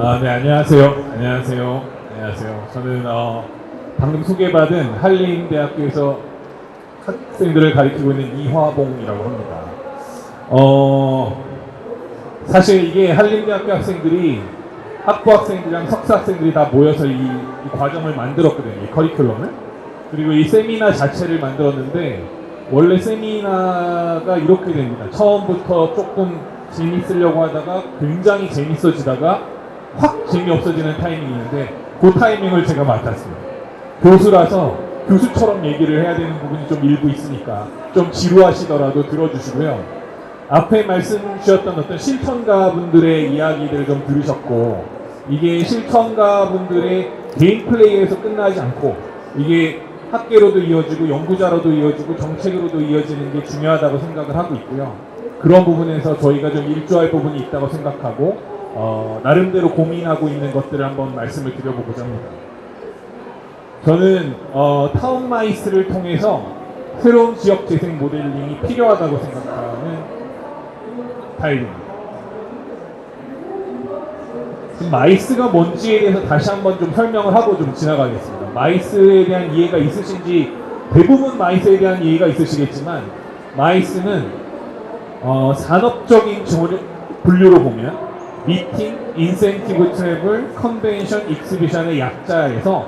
네, 안녕하세요. 안녕하세요. 안녕하세요. 저는 방금 소개받은 한림대학교에서 학생들을 가르치고 있는 이화봉이라고 합니다. 사실 이게 한림대학교 학생들이 학부 학생들이랑 석사 학생들이 다 모여서 이 과정을 만들었거든요. 이 커리큘럼을. 그리고 이 세미나 자체를 만들었는데 원래 세미나가 이렇게 됩니다. 처음부터 조금 재밌으려고 하다가 굉장히 재밌어지다가 확 재미없어지는 타이밍이 있는데 그 타이밍을 제가 맡았습니다. 교수라서 교수처럼 얘기를 해야 되는 부분이 좀 일부 있으니까 좀 지루하시더라도 들어주시고요. 앞에 말씀 주셨던 어떤 실천가 분들의 이야기들을 좀 들으셨고, 이게 실천가 분들의 개인 플레이에서 끝나지 않고 이게 학계로도 이어지고 연구자로도 이어지고 정책으로도 이어지는 게 중요하다고 생각을 하고 있고요. 그런 부분에서 저희가 좀 일조할 부분이 있다고 생각하고 나름대로 고민하고 있는 것들을 한번 말씀을 드려보고자 합니다. 저는 타운마이스를 통해서 새로운 지역 재생 모델링이 필요하다고 생각하는 타입입니다. 마이스가 뭔지에 대해서 다시 한번 좀 설명을 하고 좀 지나가겠습니다. 마이스에 대한 이해가 있으신지, 대부분 마이스에 대한 이해가 있으시겠지만, 마이스는 산업적인 분류로 보면 미팅, 인센티브 트래블, 컨벤션, 익스비션의 약자에서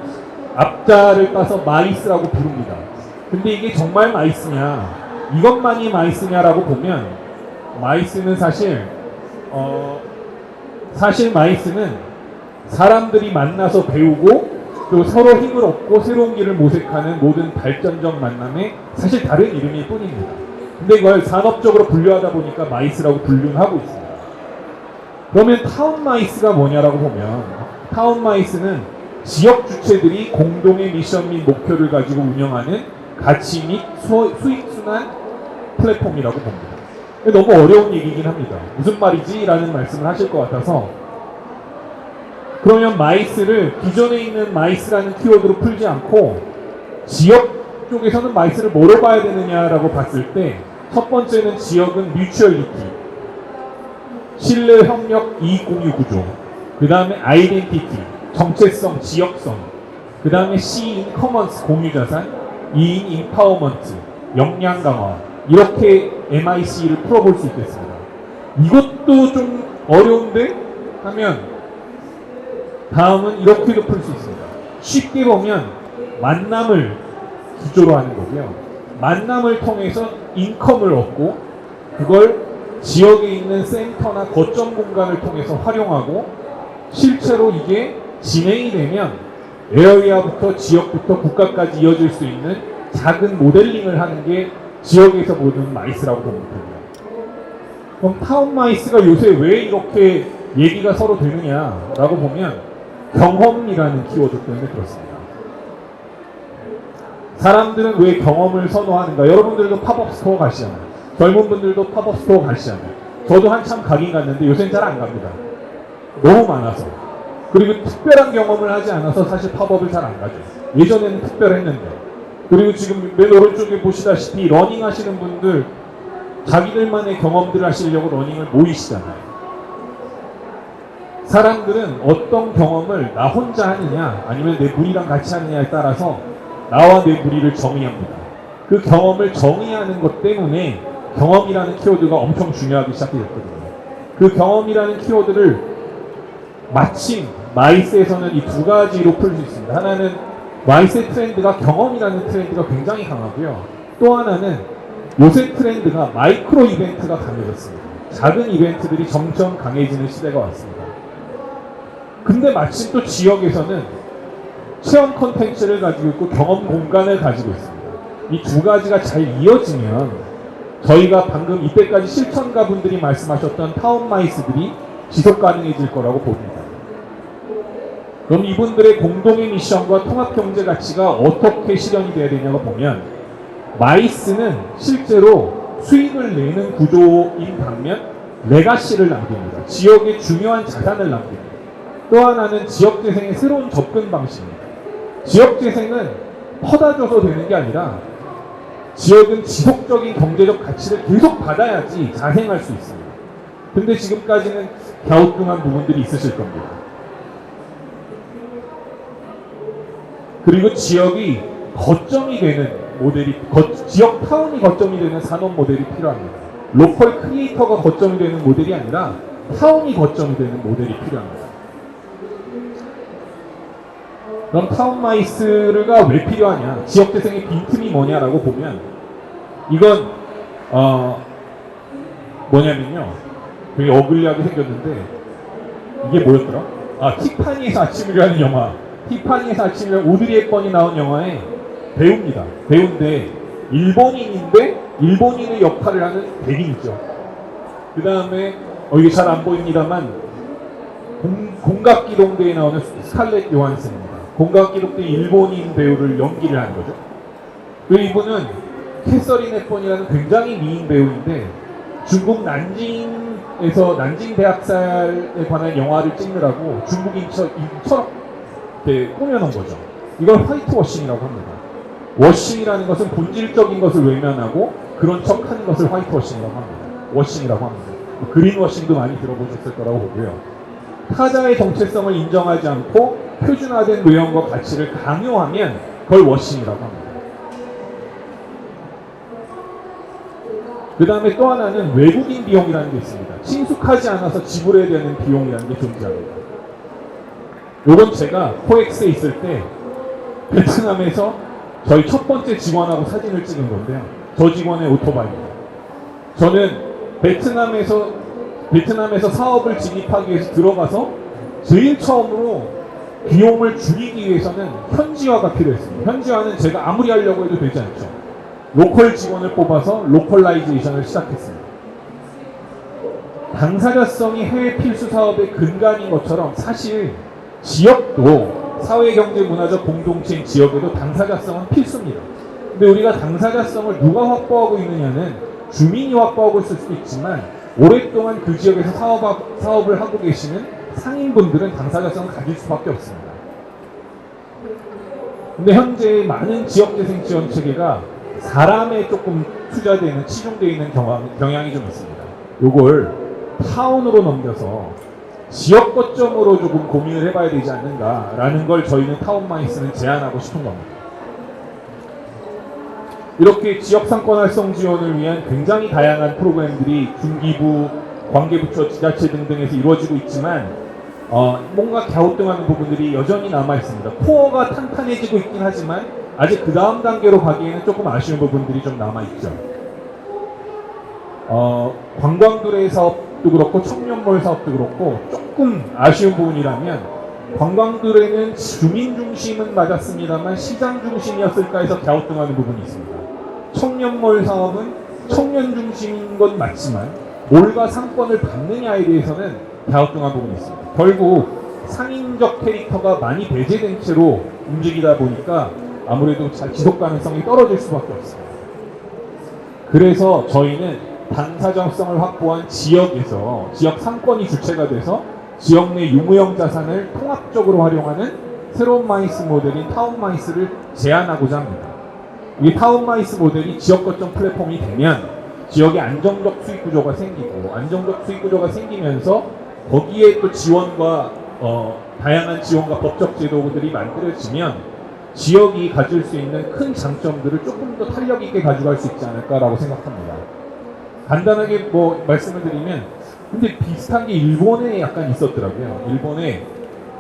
앞자를 따서 마이스라고 부릅니다. 근데 이게 정말 마이스냐, 이것만이 마이스냐라고 보면 마이스는 사실 마이스는 사람들이 만나서 배우고 또 서로 힘을 얻고 새로운 길을 모색하는 모든 발전적 만남의 사실 다른 이름일 뿐입니다. 근데 이걸 산업적으로 분류하다 보니까 마이스라고 분류는 하고 있습니다. 그러면 타운마이스가 뭐냐라고 보면, 타운마이스는 지역 주체들이 공동의 미션 및 목표를 가지고 운영하는 가치 및 수익순환 플랫폼이라고 봅니다. 너무 어려운 얘기긴 합니다. 무슨 말이지? 라는 말씀을 하실 것 같아서, 그러면 마이스를 기존에 있는 마이스라는 키워드로 풀지 않고 지역 쪽에서는 마이스를 뭐로 봐야 되느냐라고 봤을 때, 첫 번째는 지역은 뮤추얼리티, 신뢰, 협력, 이익 공유 구조, 그 다음에 아이덴티티, 정체성, 지역성, 그 다음에 C인 커먼스, 공유자산, E인 인파워먼트, 역량 강화, 이렇게 MIC를 풀어볼 수 있겠습니다. 이것도 좀 어려운데 하면 다음은 이렇게도 풀 수 있습니다. 쉽게 보면 만남을 기조로 하는 거고요. 만남을 통해서 인컴을 얻고 그걸 지역에 있는 센터나 거점 공간을 통해서 활용하고, 실제로 이게 진행이 되면 에어리아부터 지역부터 국가까지 이어질 수 있는 작은 모델링을 하는 게 지역에서 보는 마이스라고 봅니다. 그럼 타운마이스가 요새 왜 이렇게 얘기가 서로 되느냐라고 보면 경험이라는 키워드 때문에 그렇습니다. 사람들은 왜 경험을 선호하는가? 여러분들도 팝업 스토어 가시잖아요. 젊은 분들도 팝업 스토어 가시잖아요. 저도 한참 가긴 갔는데 요새는 잘 안 갑니다. 너무 많아서. 그리고 특별한 경험을 하지 않아서 사실 팝업을 잘 안 가죠. 예전에는 특별했는데. 그리고 지금 맨 오른쪽에 보시다시피 러닝 하시는 분들 자기들만의 경험들을 하시려고 러닝을 모이시잖아요. 사람들은 어떤 경험을 나 혼자 하느냐 아니면 내 무리랑 같이 하느냐에 따라서 나와 내 무리를 정의합니다. 그 경험을 정의하는 것 때문에 경험이라는 키워드가 엄청 중요하기 시작했거든요. 그 경험이라는 키워드를 마침 마이스에서는 이 두 가지로 풀 수 있습니다. 하나는 마이스의 트렌드가 경험이라는 트렌드가 굉장히 강하고요. 또 하나는 요새 트렌드가 마이크로 이벤트가 강해졌습니다. 작은 이벤트들이 점점 강해지는 시대가 왔습니다. 근데 마침 또 지역에서는 체험 콘텐츠를 가지고 있고 경험 공간을 가지고 있습니다. 이 두 가지가 잘 이어지면 저희가 방금 이때까지 실천가 분들이 말씀하셨던 타운마이스들이 지속 가능해질 거라고 봅니다. 그럼 이분들의 공동의 미션과 통합경제 가치가 어떻게 실현이 돼야 되냐고 보면, 마이스는 실제로 수익을 내는 구조인 반면 레가시를 남깁니다. 지역의 중요한 자산을 남깁니다. 또 하나는 지역재생의 새로운 접근 방식입니다. 지역재생은 퍼다 줘서 되는 게 아니라 지역은 지속적인 경제적 가치를 계속 받아야지 자생할 수 있습니다. 근데 지금까지는 갸우뚱한 부분들이 있으실 겁니다. 그리고 지역이 거점이 되는 모델이, 지역 타운이 거점이 되는 산업 모델이 필요합니다. 로컬 크리에이터가 거점이 되는 모델이 아니라 타운이 거점이 되는 모델이 필요합니다. 그럼 타운마이스가 왜 필요하냐? 지역재생의 빈틈이 뭐냐라고 보면 이건 뭐냐면요, 되게 어글리하게 생겼는데 이게 뭐였더라? 티파니에서 아침이라는 영화, 티파니에서 아침이라는 오드리 헵번이 나온 영화의 배우입니다. 배우인데 일본인인데 일본인의 역할을 하는 백인이죠. 그 다음에 이게 잘 안 보입니다만 공각기동대에 나오는 스칼렛 요한슨입니다. 공각기동대 일본인 배우를 연기를 하는 거죠. 그리고 이분은 캐서린 헵번이라는 굉장히 미인 배우인데 중국 난징에서 난징 대학살에 관한 영화를 찍느라고 중국인처럼 이렇게 꾸며놓은 거죠. 이걸 화이트워싱이라고 합니다. 워싱이라는 것은 본질적인 것을 외면하고 그런 척하는 것을 화이트워싱이라고 합니다. 워싱이라고 합니다. 그린워싱도 많이 들어보셨을 거라고 보고요. 타자의 정체성을 인정하지 않고 표준화된 외형과 가치를 강요하면 그걸 워싱이라고 합니다. 그 다음에 또 하나는 외국인 비용이라는 게 있습니다. 친숙하지 않아서 지불해야 되는 비용이라는 게 존재합니다. 요건 제가 코엑스에 있을 때 베트남에서 저희 첫 번째 직원하고 사진을 찍은 건데요. 저 직원의 오토바이입니다. 저는 베트남에서 사업을 진입하기 위해서 들어가서 제일 처음으로 비용을 줄이기 위해서는 현지화가 필요했습니다. 현지화는 제가 아무리 하려고 해도 되지 않죠. 로컬 직원을 뽑아서 로컬라이제이션을 시작했습니다. 당사자성이 해외 필수 사업의 근간인 것처럼 사실 지역도 사회, 경제, 문화적 공동체인 지역에도 당사자성은 필수입니다. 근데 우리가 당사자성을 누가 확보하고 있느냐는 주민이 확보하고 있을 수도 있지만 오랫동안 그 지역에서 사업을 하고 계시는 상인분들은 당사자성을 가질 수밖에 없습니다. 근데 현재 많은 지역재생 지원 체계가 사람에 조금 투자되는, 치중되어 있는 경향이 좀 있습니다. 요걸 타운으로 넘겨서 지역 거점으로 조금 고민을 해봐야 되지 않는가라는 걸 저희는 타운마이스는 제안하고 싶은 겁니다. 이렇게 지역 상권 활성 지원을 위한 굉장히 다양한 프로그램들이 중기부, 관계부처, 지자체 등등에서 이루어지고 있지만 뭔가 갸우뚱하는 부분들이 여전히 남아있습니다. 코어가 탄탄해지고 있긴 하지만 아직 그 다음 단계로 가기에는 조금 아쉬운 부분들이 좀 남아있죠. 관광두레 사업도 그렇고 청년몰 사업도 그렇고 조금 아쉬운 부분이라면 관광두레는 주민 중심은 맞았습니다만 시장 중심이었을까 해서 갸우뚱하는 부분이 있습니다. 청년몰 사업은 청년 중심인 건 맞지만 몰과 상권을 받느냐에 대해서는 갸우뚱한 부분이 있습니다. 결국 상인적 캐릭터가 많이 배제된 채로 움직이다 보니까 아무래도 지속 가능성이 떨어질 수밖에 없습니다. 그래서 저희는 당사자성을 확보한 지역에서 지역 상권이 주체가 돼서 지역 내 유무형 자산을 통합적으로 활용하는 새로운 마이스 모델인 타운마이스를 제안하고자 합니다. 이 타운마이스 모델이 지역 거점 플랫폼이 되면 지역에 안정적 수익 구조가 생기고 안정적 수익 구조가 생기면서 거기에 또 지원과 다양한 지원과 법적 제도들이 만들어지면 지역이 가질 수 있는 큰 장점들을 조금 더 탄력 있게 가져갈 수 있지 않을까라고 생각합니다. 간단하게 말씀을 드리면 근데 비슷한 게 일본에 약간 있었더라고요. 일본에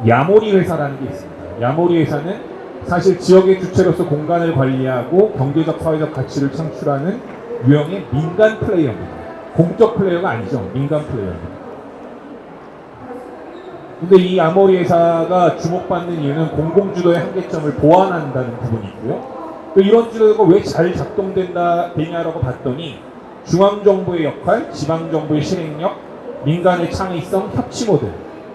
야모리 회사라는 게 있습니다. 야모리 회사는 사실 지역의 주체로서 공간을 관리하고 경제적 사회적 가치를 창출하는 유형의 민간 플레이어입니다. 공적 플레이어가 아니죠. 민간 플레이어입니다. 근데 이 야모리 회사가 주목받는 이유는 공공주도의 한계점을 보완한다는 부분이 있고요. 또 이런 주도가 왜 잘 작동되냐라고 봤더니 중앙정부의 역할, 지방정부의 실행력, 민간의 창의성, 협치 모델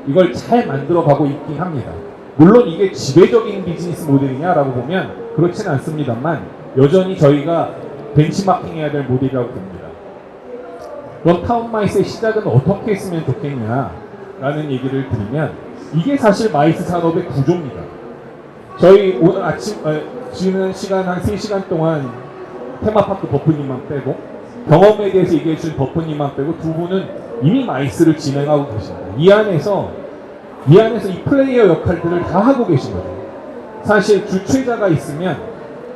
이걸 잘 만들어가고 있긴 합니다. 물론 이게 지배적인 비즈니스 모델이냐라고 보면 그렇지는 않습니다만 여전히 저희가 벤치마킹해야 될 모델이라고 봅니다. 그럼 타운마이스의 시작은 어떻게 했으면 좋겠냐라는 얘기를 드리면 이게 사실 마이스 산업의 구조입니다. 저희 오늘 아침 지는 시간 한 3시간 동안 테마파크 버프님만 빼고 경험에 대해서 얘기해 주신 버프님만 빼고 두 분은 이미 마이스를 진행하고 계십니다. 이 안에서 이 플레이어 역할들을 다 하고 계신 거죠. 사실 주최자가 있으면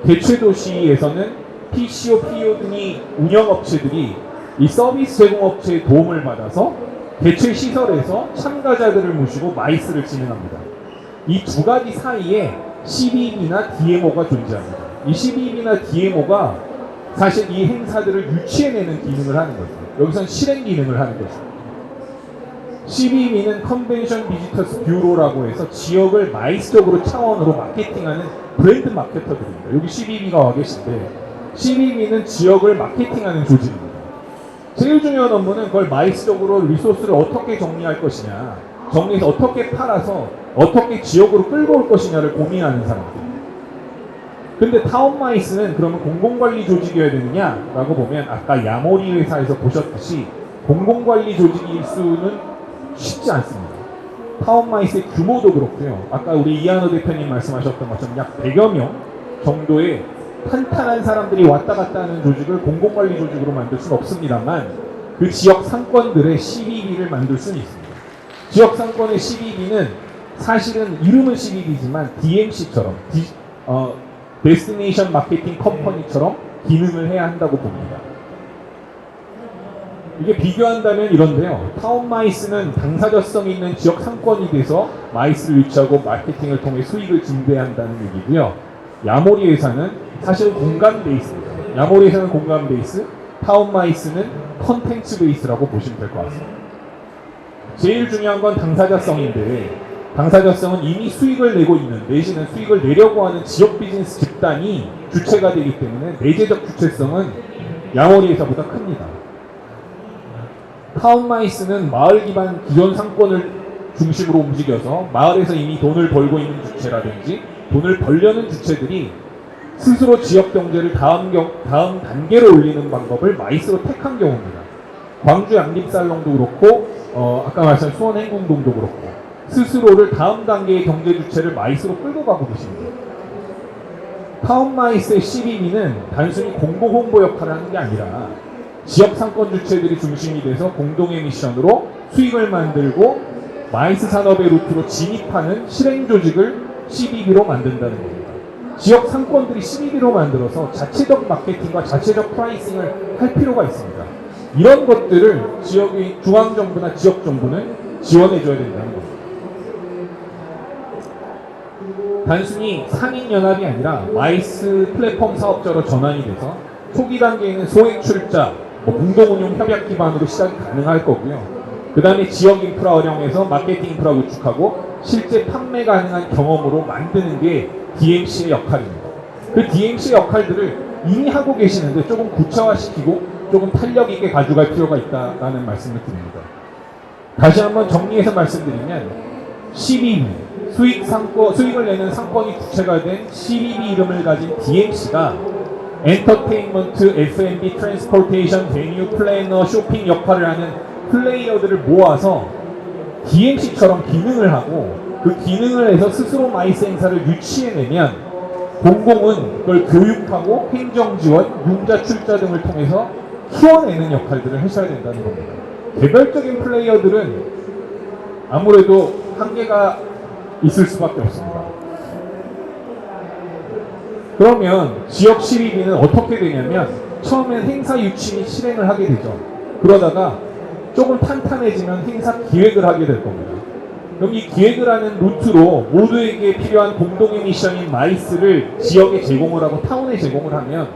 개최도시에서는 PCO, PO 등이 운영업체들이 이 서비스 제공업체의 도움을 받아서 개최 시설에서 참가자들을 모시고 마이스를 진행합니다. 이 두 가지 사이에 CBB나 DMO가 존재합니다. 이 CBB나 DMO가 사실 이 행사들을 유치해내는 기능을 하는 거죠. 여기선 실행 기능을 하는 거죠. CBB는 컨벤션 비지터스 뷰로라고 해서 지역을 마이스적으로 차원으로 마케팅하는 브랜드 마케터들입니다. 여기 CBB가 와 계신데 CBB는 지역을 마케팅하는 조직입니다. 제일 중요한 업무는 그걸 마이스적으로 리소스를 어떻게 정리할 것이냐, 정리해서 어떻게 팔아서 어떻게 지역으로 끌고 올 것이냐를 고민하는 사람들. 근데 타운마이스는 그러면 공공관리 조직이어야 되느냐라고 보면 아까 야모리 회사에서 보셨듯이 공공관리 조직일 수는 쉽지 않습니다. 타운마이스의 규모도 그렇고요. 아까 우리 이한호 대표님 말씀하셨던 것처럼 약 100여 명 정도의 탄탄한 사람들이 왔다 갔다 하는 조직을 공공관리 조직으로 만들 수는 없습니다만 그 지역 상권들의 CBB를 만들 수는 있습니다. 지역 상권의 CBB는 사실은 이름은 CBB지만 DMC처럼 데스티네이션 마케팅 컴퍼니처럼 기능을 해야 한다고 봅니다. 이게 비교한다면 이런데요. 타운마이스는 당사자성 있는 지역 상권이 돼서 마이스를 유치하고 마케팅을 통해 수익을 증대한다는 얘기고요. 야모리 회사는 사실은 공간 베이스입니다. 야모리 회사는 공간 베이스, 타운마이스는 컨텐츠 베이스라고 보시면 될 것 같습니다. 제일 중요한 건 당사자성인데 당사자성은 이미 수익을 내고 있는 내지는 수익을 내려고 하는 지역 비즈니스 집단이 주체가 되기 때문에 내재적 주체성은 야모리 회사보다 큽니다. 타운마이스는 마을 기반 기존 상권을 중심으로 움직여서 마을에서 이미 돈을 벌고 있는 주체라든지 돈을 벌려는 주체들이 스스로 지역 경제를 다음 단계로 올리는 방법을 마이스로 택한 경우입니다. 광주 양립살롱도 그렇고 아까 말씀하신 수원 행궁동도 그렇고 스스로를 다음 단계의 경제 주체를 마이스로 끌고 가고 계십니다. 타운마이스의 CBB는 단순히 공공 홍보 역할을 하는 게 아니라 지역 상권 주체들이 중심이 돼서 공동의 미션으로 수익을 만들고 마이스 산업의 루트로 진입하는 실행 조직을 CBB로 만든다는 겁니다. 지역 상권들이 CBB로 만들어서 자체적 마케팅과 자체적 프라이싱을 할 필요가 있습니다. 이런 것들을 지역의 중앙정부나 지역정부는 지원해줘야 된다는 겁니다. 단순히 상인연합이 아니라 마이스 플랫폼 사업자로 전환이 돼서 초기 단계에는 소액 출자, 공동운용 협약 기반으로 시작이 가능할 거고요. 그 다음에 지역 인프라 활용해서 마케팅 인프라 구축하고 실제 판매 가능한 경험으로 만드는 게 DMC의 역할입니다. 그 DMC의 역할들을 이미 하고 계시는데 조금 구체화시키고 조금 탄력 있게 가져갈 필요가 있다는 말씀을 드립니다. 다시 한번 정리해서 말씀드리면 CBB, 수익을 내는 상권이 주체가 된 CBB 이름을 가진 DMC가 엔터테인먼트, F&B, 트랜스포테이션, 베뉴, 플래너, 쇼핑 역할을 하는 플레이어들을 모아서 DMC처럼 기능을 하고 그 기능을 해서 스스로 마이스 행사를 유치해내면 공공은 그걸 교육하고 행정지원, 융자 출자 등을 통해서 키워내는 역할들을 하셔야 된다는 겁니다. 개별적인 플레이어들은 아무래도 한계가 있을 수밖에 없습니다. 그러면 지역 CBB는 어떻게 되냐면 처음엔 행사 유치 및 실행을 하게 되죠. 그러다가 조금 탄탄해지면 행사 기획을 하게 될 겁니다. 그럼 이 기획을 하는 루트로 모두에게 필요한 공동의 미션인 마이스를 지역에 제공을 하고 타운에 제공을 하면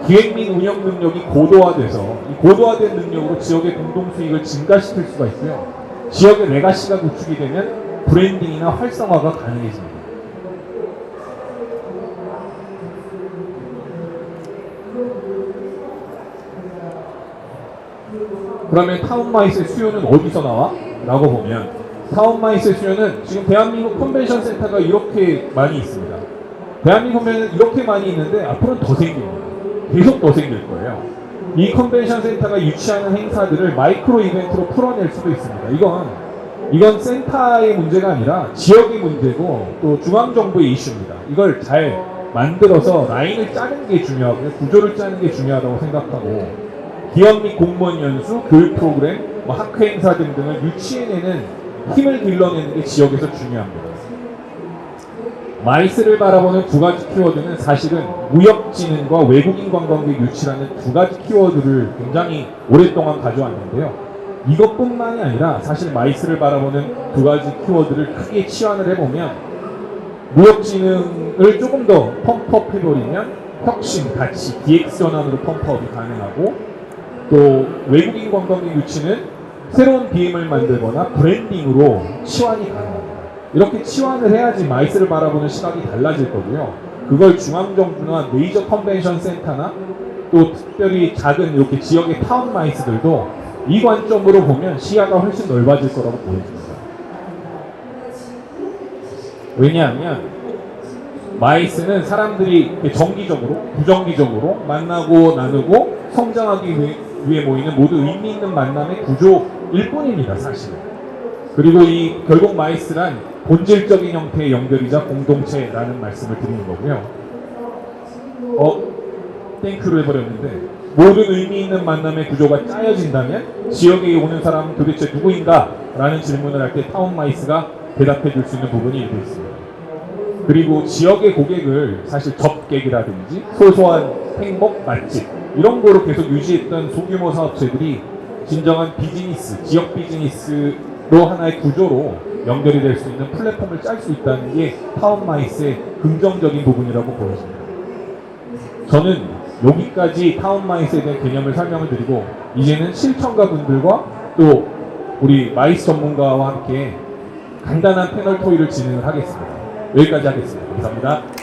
기획 및 운영 능력이 고도화돼서 이 고도화된 능력으로 지역의 공동 수익을 증가시킬 수가 있고요. 지역의 레가시가 구축이 되면 브랜딩이나 활성화가 가능해집니다. 그러면 타운마이스의 수요는 어디서 나와? 라고 보면 타운마이스의 수요는 지금 대한민국 컨벤션 센터가 이렇게 많이 있습니다. 대한민국 컨벤션은 이렇게 많이 있는데 앞으로는 더 생깁니다. 계속 더 생길 거예요. 이 컨벤션 센터가 유치하는 행사들을 마이크로 이벤트로 풀어낼 수도 있습니다. 이건 센터의 문제가 아니라 지역의 문제고 또 중앙정부의 이슈입니다. 이걸 잘 만들어서 라인을 짜는 게 중요하고요. 구조를 짜는 게 중요하다고 생각하고 기업 및 공무원 연수, 교육 프로그램, 학회 행사 등등을 유치해내는 힘을 길러내는 게 지역에서 중요합니다. 마이스를 바라보는 두 가지 키워드는 사실은 무역진흥과 외국인 관광객 유치라는 두 가지 키워드를 굉장히 오랫동안 가져왔는데요. 이것뿐만이 아니라 사실 마이스를 바라보는 두 가지 키워드를 크게 치환을 해보면 무역진흥을 조금 더 펌프업 해버리면 혁신, 가치, DX 전환으로 펌프업이 가능하고 또 외국인 관광객 유치는 새로운 BM을 만들거나 브랜딩으로 치환이 가능합니다. 이렇게 치환을 해야지 마이스를 바라보는 시각이 달라질 거고요. 그걸 중앙정부나 메이저 컨벤션 센터나 또 특별히 작은 이렇게 지역의 타운 마이스들도 이 관점으로 보면 시야가 훨씬 넓어질 거라고 보여집니다. 왜냐하면 마이스는 사람들이 정기적으로, 부정기적으로 만나고 나누고 성장하기 위해 모이는 모두 의미 있는 만남의 구조일 뿐입니다, 사실. 그리고 이 결국 마이스란 본질적인 형태의 연결이자 공동체라는 말씀을 드리는 거고요. 땡큐를 해버렸는데 모든 의미 있는 만남의 구조가 짜여진다면 지역에 오는 사람은 도대체 누구인가? 라는 질문을 할 때 타운 마이스가 대답해 줄 수 있는 부분이 일부 있습니다. 그리고 지역의 고객을 사실 접객이라든지 소소한 행복, 맛집 이런 거로 계속 유지했던 소규모 사업체들이 진정한 비즈니스, 지역 비즈니스로 하나의 구조로 연결이 될 수 있는 플랫폼을 짤 수 있다는 게 타운 마이스의 긍정적인 부분이라고 보여집니다. 저는 여기까지 타운 마이스에 대한 개념을 설명을 드리고 이제는 실천가 분들과 또 우리 마이스 전문가와 함께 간단한 패널 토의를 진행을 하겠습니다. 여기까지 하겠습니다. 감사합니다.